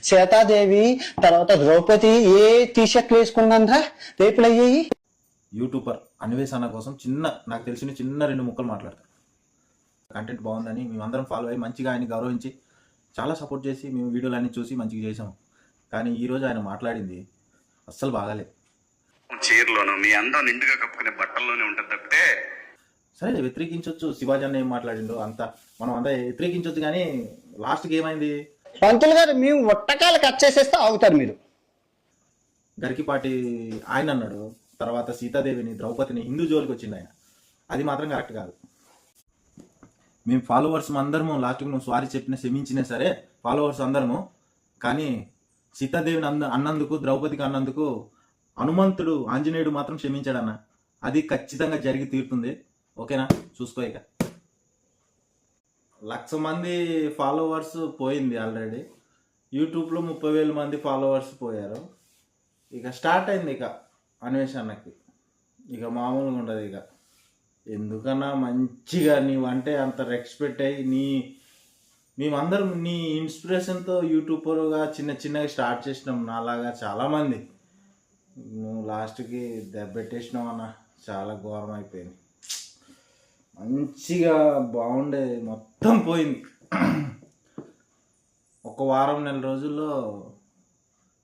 సీతాదేవి తర్వాత ద్రౌపది ఏ టీషర్ట్లు వేసుకున్నారా రేపులు అయ్యాయి. యూట్యూబర్ అన్వేషణ కోసం నాకు తెలిసిన చిన్న 2 ముక్కలు మాట్లాడతారు. కంటెంట్ బాగుందని మేమందరం ఫాలో అయ్యి మంచిగా ఆయన గౌరవించి చాలా సపోర్ట్ చేసి మేము వీడియోలన్నీ చూసి మంచిగా చేసాము. కానీ ఈరోజు ఆయన మాట్లాడింది అస్సలు బాగాలేదు. చీరలోను మీ అందం నిండుగా కప్పుకునే బట్టల్లోనే ఉంటుంది తప్పితే. సరే వ్యతిరేకించవచ్చు, శివాజీ అన్న ఏం మాట్లాడిండో అంతా మనం అంతా వ్యతిరేకించవచ్చు, కానీ లాస్ట్కి ఏమైంది? పంతులు గారు మేము ఒట్టకాలు కట్ చేసేస్తే ఆగుతారు మీరు. గరికిపాటి ఆయన అన్నాడు, తర్వాత సీతాదేవిని ద్రౌపదిని హిందూ జోలికి వచ్చింది ఆయన. అది మాత్రం కరెక్ట్ కాదు. మేము ఫాలోవర్స్ అందరము లాస్ట్కి నువ్వు సారీ చెప్పినా క్షమించినా సరే ఫాలోవర్స్ అందరము, కానీ సీతాదేవిని అన్నందుకు ద్రౌపదికి అన్నందుకు హనుమంతుడు ఆంజనేయుడు మాత్రం క్షమించాడన్న. అది ఖచ్చితంగా జరిగి తీరుతుంది. ఓకేనా? చూసుకో. ఇక 1,00,000 మంది ఫాలోవర్స్ పోయింది ఆల్రెడీ. యూట్యూబ్లో 30,000 మంది ఫాలోవర్స్ పోయారు. ఇక స్టార్ట్ అయింది ఇక అన్వేషణకి. ఇక మామూలుగా ఉండదు. ఇక ఎందుకన్నా మంచిగా నీవంటే అంత రెస్పెక్ట్ అయ్యి మేమందరం నీ ఇన్స్పిరేషన్తో యూట్యూబర్గా చిన్నగా స్టార్ట్ చేసినాం. నాలాగా చాలామంది. నువ్వు లాస్ట్కి దెబ్బెట్టేసినావు అన్న. చాలా ఘోరం అయిపోయింది. మంచిగా బాగుండేది మొత్తం పోయింది. ఒక వారం 4 రోజుల్లో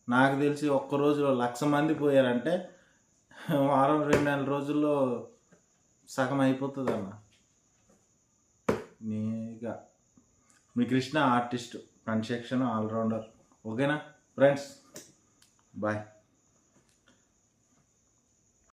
నాకు తెలిసి ఒక్క రోజులో 1,00,000 మంది పోయారంటే వారం 2-4 రోజుల్లో సగం అయిపోతుంది అన్న. మీ Krishna artist, front section allrounder. ఓకేనా ఫ్రెండ్స్? బాయ్.